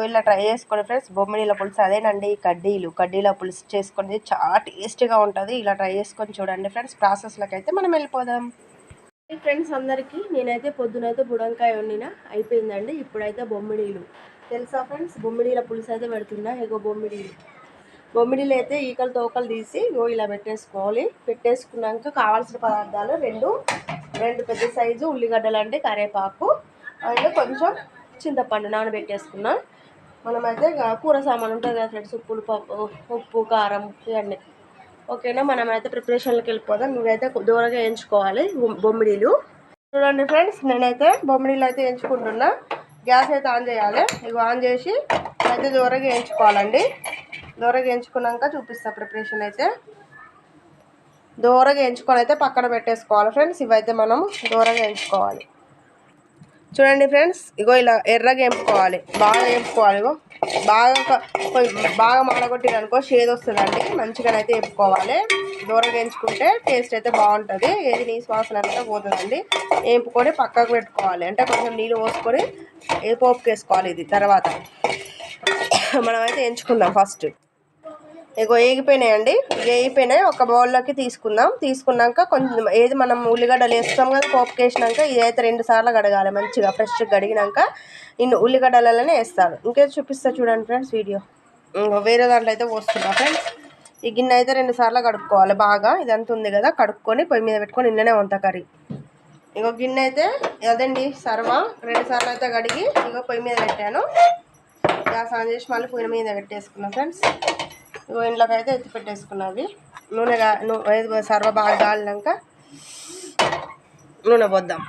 ఇలా ట్రై చేసుకోండి ఫ్రెండ్స్. బొమ్మిడిల పులుసు అదేనండి, కడ్డీల పులుసు చేసుకునేది చాలా టేస్టీగా ఉంటుంది. ఇలా ట్రై చేసుకొని చూడండి ఫ్రెండ్స్. ప్రాసెస్లోకి అయితే మనం వెళ్ళిపోదాం. ఫ్రెండ్స్ అందరికీ నేనైతే పొద్దునైతే బుడంకాయ వండిన అయిపోయిందండి. ఇప్పుడైతే బొమ్మిడీలు తెలుసా ఫ్రెండ్స్, బొమ్మిడీల పులుసు అయితే పెడుతున్నా. ఇగో బొమ్మిడీలు అయితే ఈకలు తోకలు తీసి ఇలా పెట్టేసుకోవాలి. పెట్టేసుకున్నాక కావాల్సిన పదార్థాలు రెండు పెద్ద సైజు ఉల్లిగడ్డలు అండి, కరివేపాకు అండ్ కొంచెం చింతపండు నానబెట్టేసుకున్నాం. మనమైతే కూర సామాన్ ఉంటుంది కదా ఫ్రెండ్స్, ఉప్పు కారం ఇవన్నీ. ఓకేనా, మనమైతే ప్రిపరేషన్లోకి వెళ్ళిపోదాం. నువ్వైతే దూరంగా వేయించుకోవాలి బొమ్మిడీలు. చూడండి ఫ్రెండ్స్, నేనైతే బొమ్మిడీలు అయితే వేయించుకుంటున్నా. గ్యాస్ అయితే ఆన్ చేయాలి. ఇవి ఆన్ చేసి అయితే దూరంగా వేయించుకోవాలండి. దూరంగా వేయించుకున్నాక చూపిస్తా ప్రిపరేషన్ అయితే. దూరంగా వేయించుకొని అయితే పక్కన పెట్టేసుకోవాలి ఫ్రెండ్స్. ఇవైతే మనం దూరంగా వేయించుకోవాలి. చూడండి ఫ్రెండ్స్, ఇగో ఇలా ఎర్రగా వేపుకోవాలి, బాగా వేపుకోవాలి. ఇగో బాగా మాడగొట్టిరనుకో షేడ్ వస్తుందండి. మంచిగానైతే వేపుకోవాలి. దూరంగా వేయించుకుంటే టేస్ట్ అయితే బాగుంటుంది. ఏది నీ శ్వాసన అంతా పోతుందండి. వేపుకొని పక్కకు పెట్టుకోవాలి. అంటే కొంచెం నీళ్ళు పోసుకొని పోపుకి వేసుకోవాలి. ఇది తర్వాత మనమైతే వేయించుకుందాం. ఫస్ట్ ఇగో వేగిపోయినాయండి. వేగిపోయినాయి. ఒక బౌల్లోకి తీసుకున్నాక కొంచెం ఏది మనం ఉల్లిగడ్డలు వేస్తాం కదా పోపుకి వేసినాక, ఇదైతే 2 సార్లు కడగాలి. మంచిగా ఫ్రెష్గా కడిగినాక ఇన్ని ఉల్లిగడ్డలనే వేస్తాను. ఇంకేదో చూపిస్తా చూడండి ఫ్రెండ్స్ వీడియో. వేరే దాంట్లో అయితే పోస్తున్నా ఫ్రెండ్స్. ఈ గిన్నె అయితే 2 సార్లు కడుక్కోవాలి. బాగా ఇదంతా ఉంది కదా, కడుక్కొని పొయ్యి మీద పెట్టుకొని నిన్ననే వంట కర్రీ. ఇంకో గిన్నె అయితే అదండి సర్వ 2 సార్లు అయితే కడిగి ఇంకో పొయ్యి మీద పెట్టాను. గ్యాస్ ఆన్ చేసి మళ్ళీ పొయ్యి మీద పెట్టేసుకున్నాను ఫ్రెండ్స్. ఇంట్లోకి అయితే ఎత్తి పెట్టేసుకున్నవి. నూనె సర్వ బాగా గాలినాక నూనె పోద్దాం.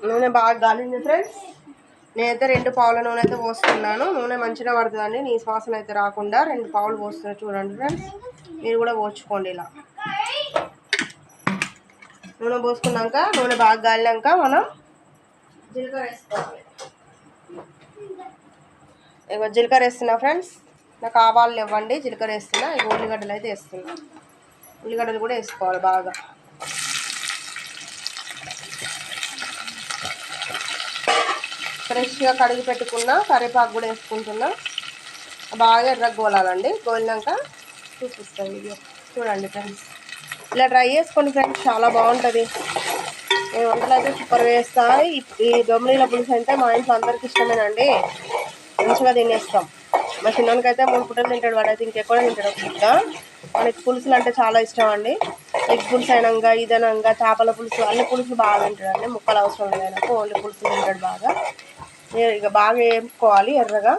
నూనె బాగా గాలింది ఫ్రెండ్స్. నేనైతే 2 పావుల నూనె అయితే పోస్తున్నాను. నూనె మంచిగా పడుతుందండి, నీ శ్వాసన అయితే రాకుండా 2 పావులు పోస్తున్నాను. చూడండి ఫ్రెండ్స్, మీరు కూడా పోసుకోండి. ఇలా నూనె పోసుకున్నాక నూనె బాగా గాలినాక మనం జీలకర్ర వేసుకోవాలి. ఇగో జీలకర్ర వేస్తున్నా ఫ్రెండ్స్. నాకు ఆవాలు ఇవ్వండి, జీలకర్ర వేస్తున్నా. ఇక ఉల్లిగడ్డలు అయితే వేస్తున్నా. ఉల్లిగడ్డలు కూడా వేసుకోవాలి బాగా. ఫ్రెష్గా కడిగి పెట్టుకున్న కరివేపాకు కూడా వేసుకుంటున్నా. బాగా ఎర్రగోలాలండి. గోలినాక చూపిస్తాను వీడియో. చూడండి ఫ్రెండ్స్, ఇలా ట్రై చేసుకోండి ఫ్రెండ్స్, చాలా బాగుంటుంది. నేను వంటలు అయితే సూపర్ వేస్తాను. ఈ బొమ్మిడీల పులుసు అంటే మా ఇంట్లో అందరికి ఇష్టమేనండి. మంచిగా తినేస్తాం. మా చిన్నోనికి అయితే 3 పూటలు తింటాడు. వాడైతే ఇంకెక్కువ తింటాడు. ఇంకా మనకి పులుసులు అంటే చాలా ఇష్టం అండి. ఎగ్ పులుసు అయినాక ఇదనంగా చేపల పులుసు అన్ని పులుసులు బాగా తింటాడండి. ముక్కలు అవసరం లేదనక ఓన్లీ పులుసులు తింటాడు బాగా. ఇక బాగా వేపుకోవాలి ఎర్రగా.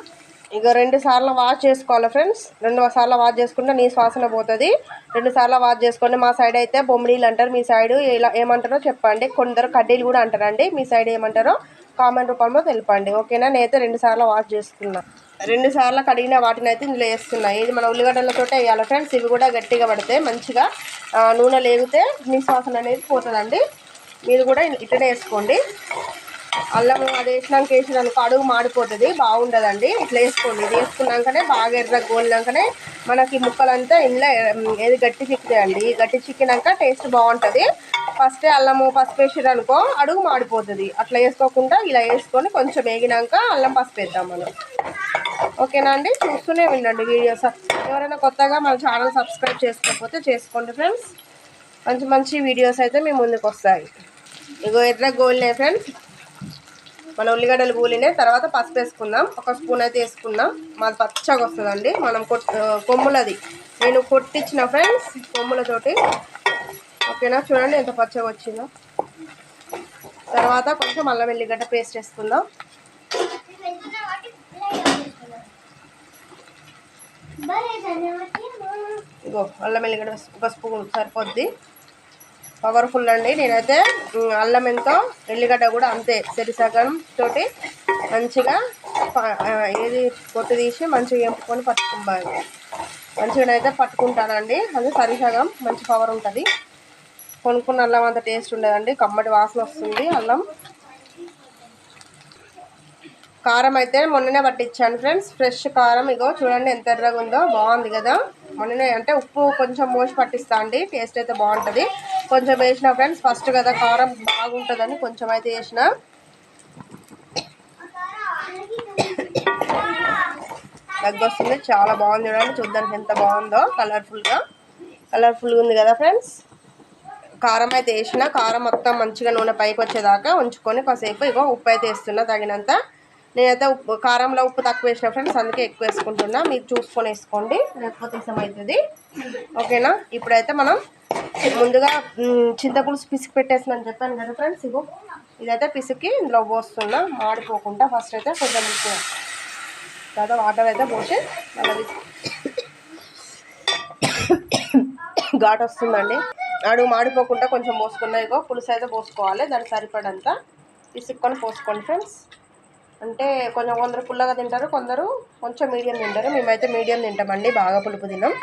ఇక 2 సార్లు వాష్ చేసుకోవాలి ఫ్రెండ్స్. 2 సార్లు వాష్ చేసుకుంటే నీ శ్వాసన పోతుంది. 2 సార్లు వాష్ చేసుకోండి. మా సైడ్ అయితే బొమ్మిడీలు అంటారు. మీ సైడ్ ఇలా ఏమంటారో చెప్పండి. కొందరు కడ్డీలు కూడా అంటారండి. మీ సైడ్ ఏమంటారో కామెంట్ రూపంలో తెలపండి. ఓకేనా, నేనైతే 2 సార్లు వాష్ చేసుకున్నా. 2 సార్లు కడిగిన వాటిని అయితే ఇందులో వేస్తున్నాయి. ఇది మన ఉల్లిగడ్డలతో వేయాలి ఫ్రెండ్స్. ఇవి కూడా గట్టిగా పడితే మంచిగా నూనె లేగితే నిశ్వాసన అనేది పోతుందండి. మీరు కూడా ఇట్లనే వేసుకోండి. అల్లం అది వేసినాక అడుగు మాడిపోతుంది, బాగుండదండి. ఇట్లా వేసుకోండి. ఇది వేసుకున్నాకనే బాగా ఎర్ర గోలినాకనే మనకి ముక్కలంతా ఇంట్లో ఏది గట్టి చిక్కుతాయండి. గట్టి చిక్కినాక టేస్ట్ బాగుంటుంది. ఫస్టే అల్లము పసుపు వేసిరనుకో అడుగు మాడిపోతుంది. అట్లా వేసుకోకుండా ఇలా వేసుకొని కొంచెం వేగినాక అల్లం పసుపు వేద్దాం మనం. ఓకేనా అండి, చూస్తూనే వినండి వీడియోస్. ఎవరైనా కొత్తగా మన ఛానల్ సబ్స్క్రైబ్ చేసుకోకపోతే చేసుకోండి ఫ్రెండ్స్. మంచి వీడియోస్ అయితే మీ ముందుకు వస్తాయి. ఇగో ఎర్ర గోలినాయి ఫ్రెండ్స్. మన ఉల్లిగడ్డలు గోలినాయి. తర్వాత పసుపు వేసుకుందాం. 1 స్పూన్ అయితే వేసుకుందాం. మాది పచ్చగా వస్తుందండి. మనం కొమ్ములది నేను కొట్టించిన ఫ్రెండ్స్ కొమ్ములతోటి. ఓకేనా, చూడండి ఎంత పచ్చగా వచ్చిందో. తర్వాత కొంచెం అల్లం వెల్లిగడ్డ పేస్ట్ వేసుకుందాం. ఇగో అల్లం వెల్లిగడ్డ 1 స్పూన్ సరిపోద్ది. పవర్ఫుల్ అండి. నేనైతే అల్లం ఎంతో ఎల్లిగడ్డ కూడా అంతే సరిసగం తోటి మంచిగా ఏది పొట్టు తీసి మంచిగా ఎంపుకొని పట్టుకోవాలి. మంచిగానైతే పట్టుకుంటానండి. అది సరిసగం మంచి పవర్ ఉంటుంది. కొనుక్కున్న అల్లం అంత టేస్ట్ ఉండదండి, కమ్మటి వాసన వస్తుంది అల్లం. కారం అయితే మొన్ననే పట్టించాను ఫ్రెండ్స్. ఫ్రెష్ కారం. ఇగో చూడండి ఎంత ఎర్రగా ఉందో, బాగుంది కదా. మొన్ననే అంటే ఉప్పు కొంచెం మోసి పట్టిస్తా అండి, టేస్ట్ అయితే బాగుంటుంది. కొంచెం వేసిన ఫ్రెండ్స్, ఫస్ట్ కదా కారం బాగుంటుందని కొంచెం అయితే వేసిన. ఎగ్ వస్తుంది. చాలా బాగుంది చూడండి, చూడ్డానికి ఎంత బాగుందో, కలర్ఫుల్గా ఉంది కదా ఫ్రెండ్స్. కారం అయితే వేసిన, కారం మొత్తం మంచిగా నూనె పైకి వచ్చేదాకా ఉంచుకొని కాసేపు ఇగో ఉప్పు అయితే వేస్తున్నా తగినంత. నేనైతే కారంలో ఉప్పు తక్కువ వేసిన ఫ్రెండ్స్, అందుకే ఎక్కువ వేసుకుంటున్నా. మీరు చూసుకొని వేసుకోండి, లేకపోతే ఇష్టం అవుతుంది. ఓకేనా. ఇప్పుడైతే మనం ముందుగా చింతపులుసు పిసికి పెట్టేసిందని చెప్పాను కదా ఫ్రెండ్స్. ఇగో ఇదైతే పిసికి ఇందులో పోస్తున్నా, మాడిపోకుండా. ఫస్ట్ అయితే కొంచెం తర్వాత వాటర్ అయితే పోసి మళ్ళీ ఘాట్ వస్తుందండి. అడుగు మాడిపోకుండా కొంచెం పోసుకున్నా. ఇగో పులుసు అయితే పోసుకోవాలి, దానికి సరిపడంతా పిసుక్కొని పోసుకోండి ఫ్రెండ్స్. అంటే కొందరు పుల్లగా తింటారు, కొందరు కొంచెం మీడియం తింటారు. మేమైతే మీడియం తింటామండి, బాగా పులుపు తిన్నాం.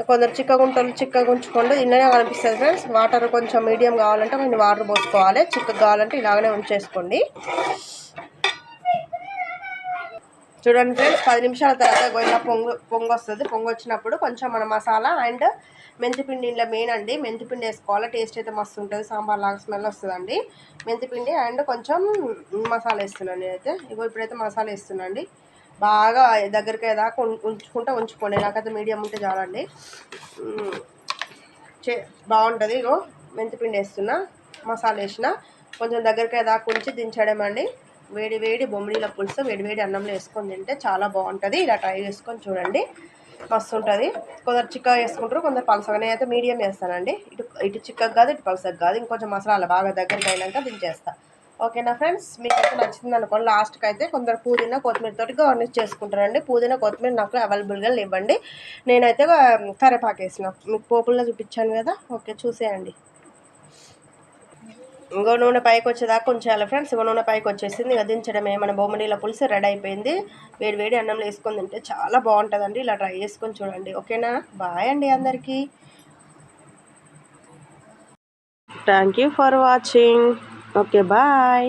కొందరు చిక్కగా ఉంచుకోండి, తిన్ననే అనిపిస్తుంది ఫ్రెండ్స్. వాటర్ కొంచెం మీడియం కావాలంటే కొంచెం వాటర్ పోసుకోవాలి, చిక్కగా కావాలంటే ఇలాగనే ఉంచేసుకోండి. చూడండి ఫ్రెండ్స్, 10 నిమిషాల తర్వాత గోయిన పొంగు వస్తుంది. పొంగు వచ్చినప్పుడు కొంచెం మన మసాలా అండ్ మెంతిపిండి, ఇంట్లో మెయిన్ అండి, మెంతిపిండి వేసుకోవాలి. టేస్ట్ అయితే మస్తు ఉంటుంది, సాంబార్ లాగా స్మెల్ వస్తుందండి. మెంతిపిండి అండ్ కొంచెం మసాలా వేస్తున్నాను నేనైతే. ఇప్పుడైతే మసాలా వేస్తున్నాండి. బాగా దగ్గరికి దాకా ఉంచుకోండి. నాకైతే మీడియం ఉంటే చాలండి, బాగుంటుంది. ఇగో మెంతిపిండి వేస్తున్నా, మసాలా వేసిన, కొంచెం దగ్గరికి దాకా ఉంచి దించడం అండి. వేడి బొమ్మిడిల పులుసు వేడి అన్నంలో వేసుకొని తింటే చాలా బాగుంటుంది. ఇలా ట్రై చేసుకొని చూడండి, మస్తు ఉంటుంది. కొందరు చిక్కగా వేసుకుంటారు, కొందరు పలసగానే. అయితే మీడియం వేస్తానండి, ఇటు చిక్కగా కాదు ఇటు పలసగా కాదు. ఇంకొంచెం మసాలా బాగా దగ్గరికి అయినాక దించేస్తా. ఓకేనా ఫ్రెండ్స్, మీకు అయితే నచ్చింది అనుకోండి. లాస్ట్కి అయితే కొందరు పుదీనా కొత్తిమీరతోటి గార్నిష్ చేసుకుంటారండి. పుదీనా కొత్తిమీర నాకు అవైలబుల్గా లేవండి, నేనైతే కరివేపాకు వేసిన, మీకు పోపుల్లో చూపించాను కదా. ఓకే, చూసేయండి. ఇంకో నూనె పైకి వచ్చేదాకా ఉంచాలి ఫ్రెండ్స్. ఇంకో నూనె పైకి వచ్చేసింది, ఇక దించడమే. మన బొమ్మడీల పులుసు రెడీ అయిపోయింది. వేడి అన్నంలో వేసుకొని తింటే చాలా బాగుంటుందండి. ఇలా ట్రై చేసుకొని చూడండి. ఓకేనా. బాయ్ అండి అందరికీ. Thank you for watching. Okay, bye.